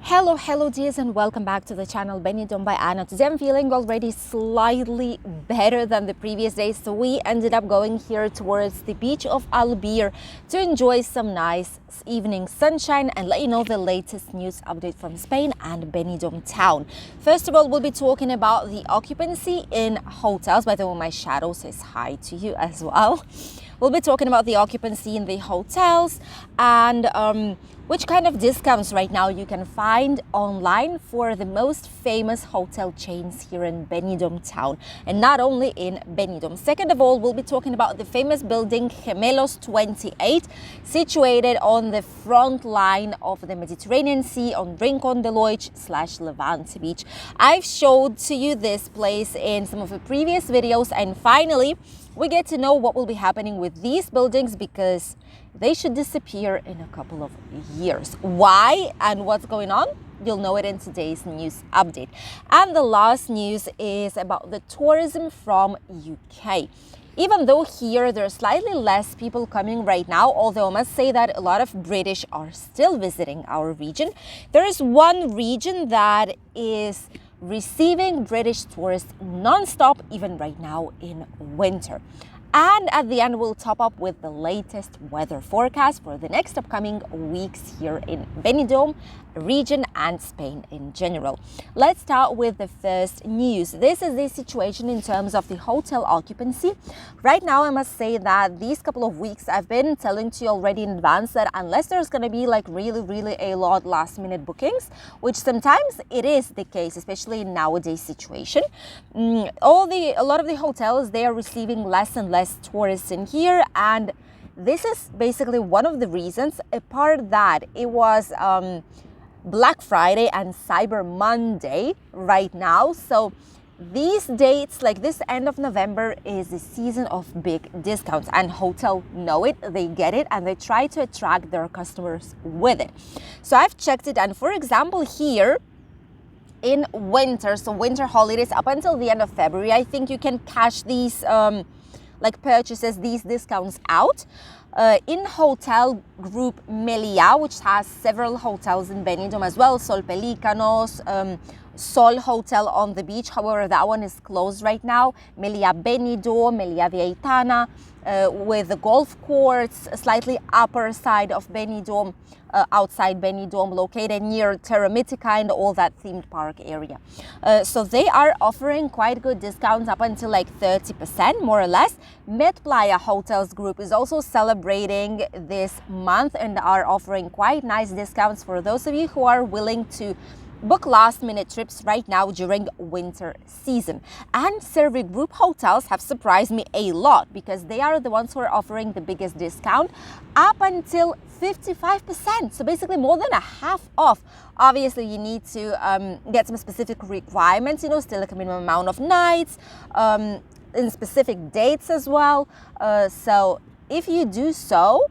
Hello dears, and welcome back to the channel Benidorm by Ana. Today I'm feeling already slightly better than the previous days, so we ended up going here towards the beach of Altea to enjoy some nice evening sunshine and let you know the latest news update from Spain and Benidorm town. First of all, we'll be talking about the occupancy in hotels. By the way, my shadow says hi to you as well. We'll be talking about the occupancy in the hotels and which kind of discounts right now you can find online for the most famous hotel chains here in Benidorm town, and not only in Benidorm. Second of all, we'll be talking about the famous building Gemelos 28, situated on the front line of the Mediterranean Sea on Rincon de Levante Beach. I've showed to you this place in some of the previous videos, and finally we get to know what will be happening with these buildings because they should disappear in a couple of years. Why and what's going on? You'll know it in today's news update. And the last news is about the tourism from UK. Even though here there are slightly less people coming right now, although I must say that a lot of British are still visiting our region, there is one region that is receiving British tourists non-stop, even right now in winter. And at the end, we'll top up with the latest weather forecast for the next upcoming weeks here in Benidorm region and Spain in general. Let's start with the first news. This is the situation in terms of the hotel occupancy. Right now, I must say that these couple of weeks, I've been telling to you already in advance that unless there's going to be like really a lot last minute bookings, which sometimes it is the case, especially in nowadays situation, a lot of the hotels, they are receiving less and less tourists in here, and this is basically one of the reasons. Apart that it was Black Friday and Cyber Monday right now, so these dates, like this end of November, is the season of big discounts, and hotels know it, they get it, and they try to attract their customers with it. So I've checked it, and for example here in winter, so winter holidays up until the end of February, I think you can cash these purchases, these discounts out. In hotel group Meliá, which has several hotels in Benidorm as well, Sol Pelícanos, Sol Hotel on the beach, however that one is closed right now, Meliá Benidorm, Meliá Vietana, with the golf courts, slightly upper side of Benidorm, outside Benidorm, located near Terra Mythica and all that themed park area. So they are offering quite good discounts up until like 30% more or less. Met Playa Hotels Group is also celebrating this month and are offering quite nice discounts for those of you who are willing to book last minute trips right now during winter season. And Servi Group hotels have surprised me a lot because they are the ones who are offering the biggest discount up until 55%, so basically more than a half off. Obviously you need to get some specific requirements, still like a minimum amount of nights, in specific dates as well, so if you do so,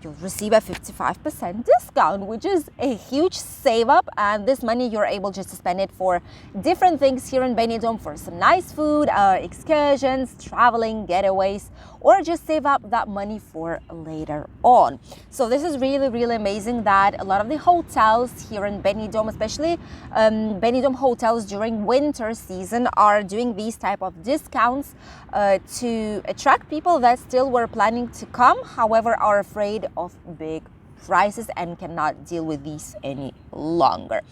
you'll receive a 55% discount, which is a huge save up, and this money you're able just to spend it for different things here in Benidorm, for some nice food, excursions, traveling, getaways, or just save up that money for later on. So this is really amazing that a lot of the hotels here in Benidorm, especially Benidorm hotels during winter season, are doing these type of discounts to attract people that still were planning to come, however are afraid of big prices and cannot deal with these any longer.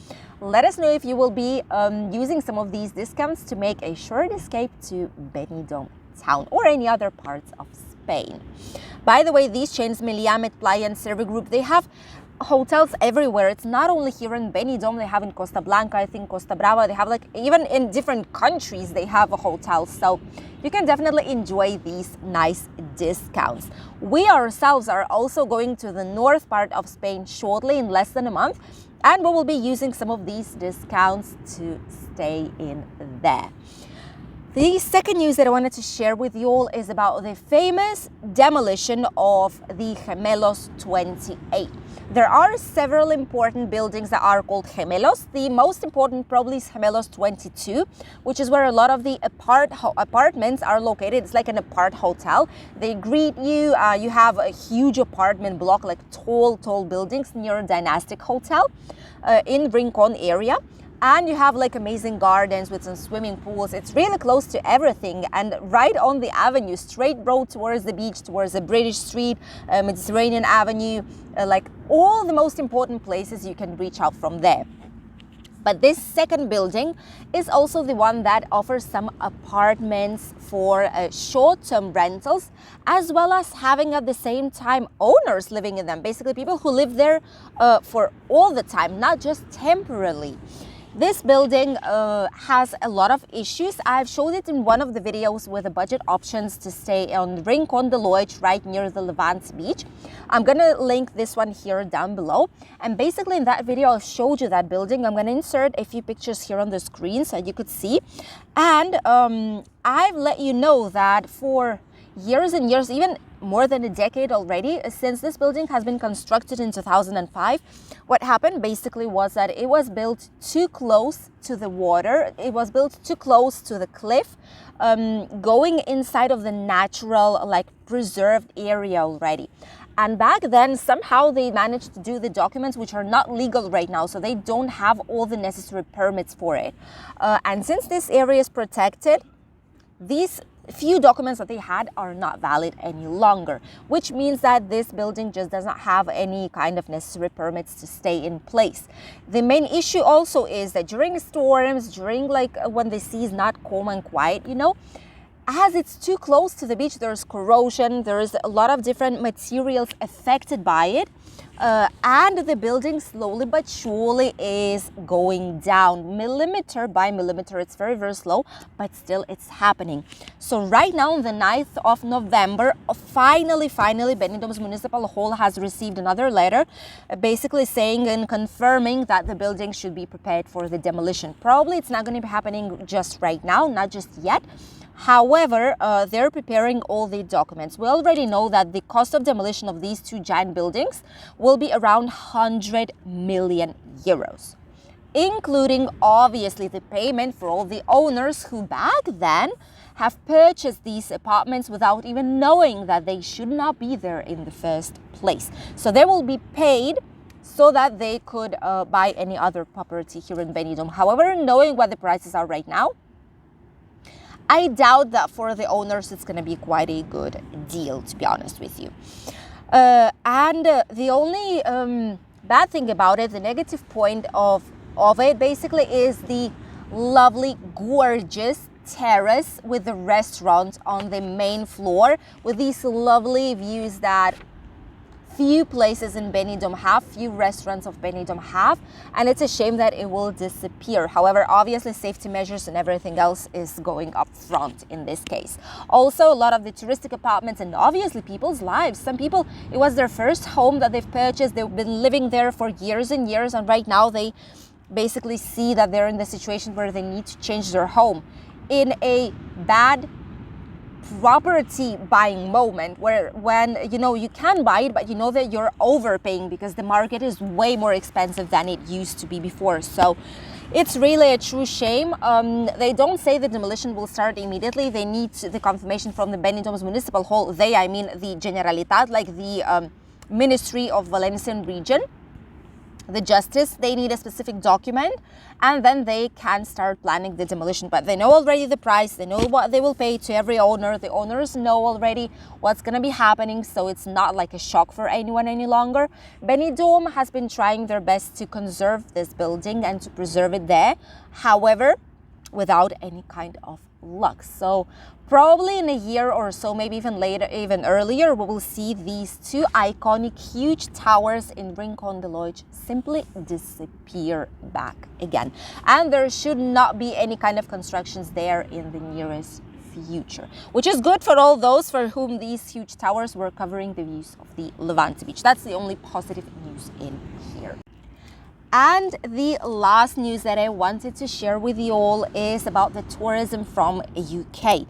Let us know if you will be using some of these discounts to make a short escape to Benidorm town or any other parts of Spain. By the way, these chains, Meliá, Met Playa and Servi Group, they have hotels everywhere. It's not only here in Benidorm, they have in Costa Blanca, I think Costa Brava, they have like even in different countries they have a hotel, so you can definitely enjoy these nice discounts. We ourselves are also going to the north part of Spain shortly, in less than a month, and we will be using some of these discounts to stay in there. The second news that I wanted to share with you all is about the famous demolition of the Gemelos 28. There are several important buildings that are called Gemelos. The most important probably is Gemelos 22, which is where a lot of the apartments are located. It's like an apart hotel. They greet you. You have a huge apartment block, like tall buildings near a Dynastic Hotel in Rincon area. And you have like amazing gardens with some swimming pools. It's really close to everything, and right on the avenue, straight road towards the beach, towards the British Street, Mediterranean Avenue, like all the most important places you can reach out from there. But this second building is also the one that offers some apartments for short-term rentals, as well as having at the same time owners living in them. Basically people who live there for all the time, not just temporarily. This building has a lot of issues. I've showed it in one of the videos with the budget options to stay on Rincon de Loix, right near the Levante Beach. I'm gonna link this one here down below. And basically in that video, I showed you that building. I'm gonna insert a few pictures here on the screen so you could see. And I've let you know that for years and years, even more than a decade already, since this building has been constructed in 2005, what happened basically was that it was built too close to the water. It was built too close to the cliff, going inside of the natural, like preserved area already. And back then, somehow they managed to do the documents, which are not legal right now, so they don't have all the necessary permits for it. And since this area is protected, these few documents that they had are not valid any longer, which means that this building just does not have any kind of necessary permits to stay in place. The main issue also is that during storms, during like when the sea is not calm and quiet, you know, as it's too close to the beach, there's corrosion, there's a lot of different materials affected by it. And the building slowly but surely is going down millimeter by millimeter. It's very, very slow, but still it's happening. So right now on the 9th of November, finally, Benidorm's Municipal Hall has received another letter basically saying and confirming that the building should be prepared for the demolition. Probably it's not going to be happening just right now, not just yet. However, they're preparing all the documents. We already know that the cost of demolition of these two giant buildings will be around 100 million euros, including obviously the payment for all the owners who back then have purchased these apartments without even knowing that they should not be there in the first place. So they will be paid so that they could buy any other property here in Benidorm. However, knowing what the prices are right now, I doubt that for the owners it's going to be quite a good deal, to be honest with you. And the only bad thing about it, the negative point of it basically is the lovely, gorgeous terrace with the restaurant on the main floor with these lovely views that few places in Benidorm have, few restaurants of Benidorm have, and it's a shame that it will disappear. However, obviously safety measures and everything else is going up front in this case. Also, a lot of the touristic apartments and obviously people's lives. Some people, it was their first home that they've purchased. They've been living there for years and years, and right now they basically see that they're in the situation where they need to change their home in a bad property buying moment, where when you know you can buy it, but you know that you're overpaying because the market is way more expensive than it used to be before. So it's really a true shame. They don't say the demolition will start immediately. They need the confirmation from the Benidorm's Municipal Hall. They, I mean the Generalitat, like the Ministry of Valencian Region, the justice. They need a specific document, and then they can start planning the demolition. But they know already the price, they know what they will pay to every owner. The owners know already what's going to be happening, so it's not like a shock for anyone any longer. Benidorm has been trying their best to conserve this building and to preserve it there, however, without any kind of luck. So probably in a year or so, maybe even later, even earlier, we will see these two iconic huge towers in Rincon de Loix simply disappear back again. And there should not be any kind of constructions there in the nearest future, which is good for all those for whom these huge towers were covering the views of the Levante Beach. That's the only positive news in here. And the last news that I wanted to share with you all is about the tourism from UK.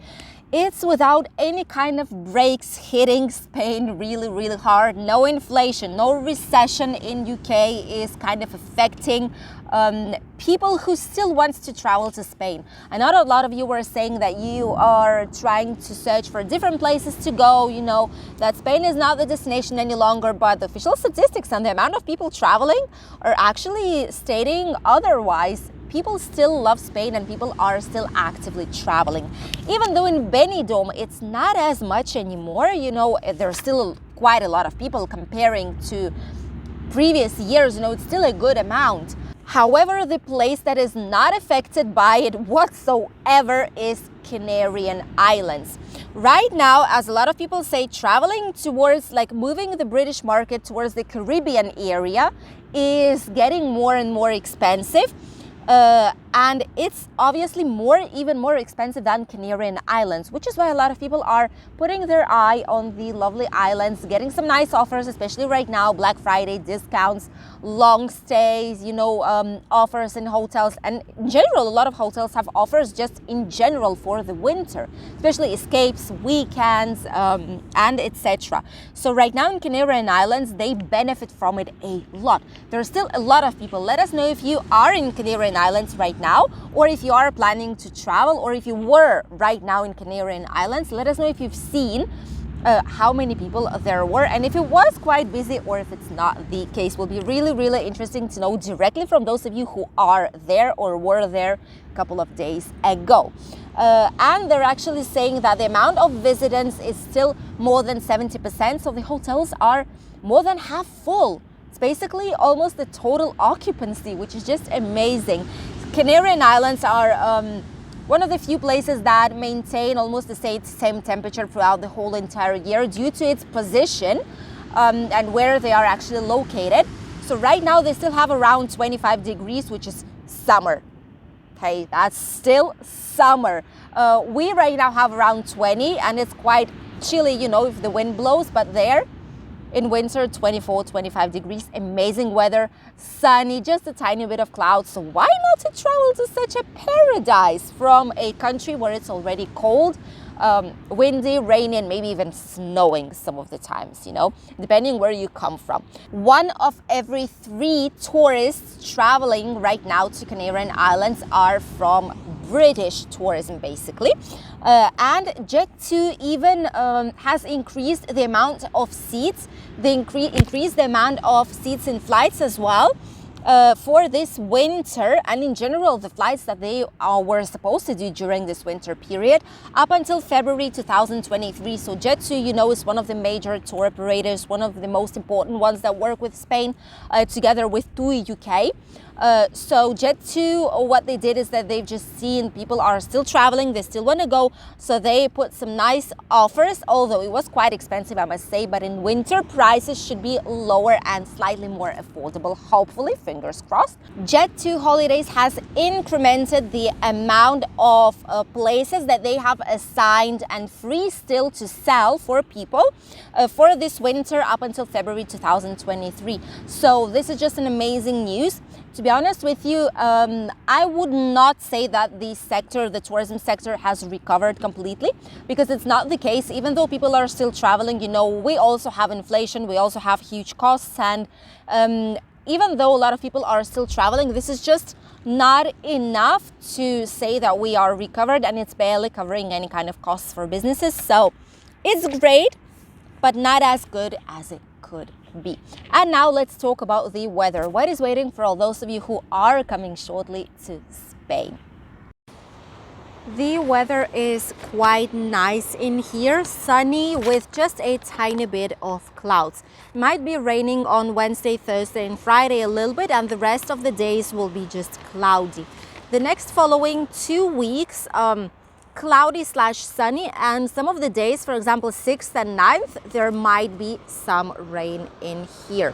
It's without any kind of brakes hitting Spain really hard. No inflation, no recession in UK is kind of affecting people who still want to travel to Spain. I know a lot of you were saying that you are trying to search for different places to go, you know, that Spain is not the destination any longer, but the official statistics and the amount of people traveling are actually stating otherwise. People still love Spain and people are still actively traveling. Even though in Benidorm it's not as much anymore, you know, there's still quite a lot of people comparing to previous years, you know, it's still a good amount. However, the place that is not affected by it whatsoever is Canarian Islands. Right now, as a lot of people say, traveling towards, like moving the British market towards the Caribbean area is getting more and more expensive. And it's obviously even more expensive than Canarian Islands, which is why a lot of people are putting their eye on the lovely islands, getting some nice offers, especially right now, Black Friday discounts, long stays, you know, offers in hotels. And in general, a lot of hotels have offers just in general for the winter, especially escapes, weekends, and etc. So right now in Canarian Islands, they benefit from it a lot. There's still a lot of people. Let us know if you are in Canarian Islands right now, or if you are planning to travel, or if you were right now in Canarian Islands. Let us know if you've seen how many people there were, and if it was quite busy or if it's not the case. Will be really interesting to know directly from those of you who are there or were there a couple of days ago. And they're actually saying that the amount of visitors is still more than 70%, so the hotels are more than half full. It's basically almost the total occupancy, which is just amazing. Canarian Islands are one of the few places that maintain almost the same temperature throughout the whole entire year due to its position and where they are actually located. So right now they still have around 25 degrees, which is summer. Okay, that's still summer. We right now have around 20 and it's quite chilly, you know, if the wind blows, but there in winter, 24, 25 degrees, amazing weather, sunny, just a tiny bit of clouds. So why not to travel to such a paradise from a country where it's already cold, windy, rainy, and maybe even snowing some of the times, you know, depending where you come from. 1 of every 3 tourists traveling right now to Canarian Islands are from British tourism, basically. And Jet2 even has increased the amount of seats. They increased the amount of seats in flights as well for this winter, and in general the flights that they were supposed to do during this winter period up until February 2023. So Jet2, you know, is one of the major tour operators, one of the most important ones that work with Spain together with TUI UK. So Jet2, what they did is that they've just seen people are still traveling, they still want to go, so they put some nice offers, although it was quite expensive, I must say, but in winter prices should be lower and slightly more affordable, hopefully, fingers crossed. Jet2 Holidays has incremented the amount of places that they have assigned and free still to sell for people for this winter up until February 2023. So this is just an amazing news. To be honest with you, I would not say that the tourism sector has recovered completely, because it's not the case. Even though people are still traveling, you know, we also have inflation, we also have huge costs, and even though a lot of people are still traveling, this is just not enough to say that we are recovered, and it's barely covering any kind of costs for businesses. So it's great, but not as good as it could be. And now let's talk about the weather. What is waiting for all those of you who are coming shortly to Spain? The weather is quite nice in here, sunny with just a tiny bit of clouds. It might be raining on Wednesday, Thursday and Friday a little bit, and the rest of the days will be just cloudy. The next following 2 weeks, cloudy/sunny, and some of the days, for example 6th and 9th, there might be some rain in here.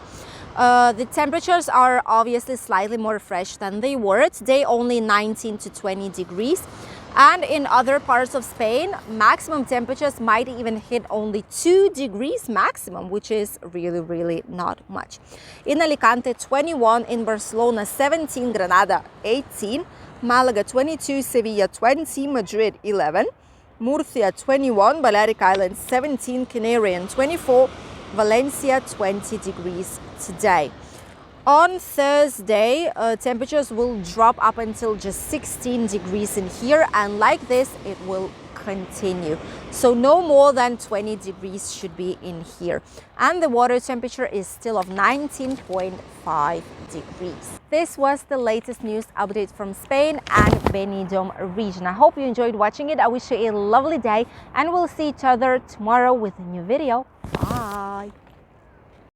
The temperatures are obviously slightly more fresh than they were. Today only 19 to 20 degrees. And in other parts of Spain, maximum temperatures might even hit only 2 degrees maximum, which is really not much. In Alicante, 21, in Barcelona, 17, Granada, 18, Malaga, 22, Sevilla, 20, Madrid, 11, Murcia 21, Balearic Islands 17, Canarian 24, Valencia 20 degrees today. On Thursday, temperatures will drop up until just 16 degrees in here, and like this it will continue. So no more than 20 degrees should be in here. And the water temperature is still of 19.5 degrees. This was the latest news update from Spain and Benidorm region. I hope you enjoyed watching it. I wish you a lovely day, and we'll see each other tomorrow with a new video. Bye!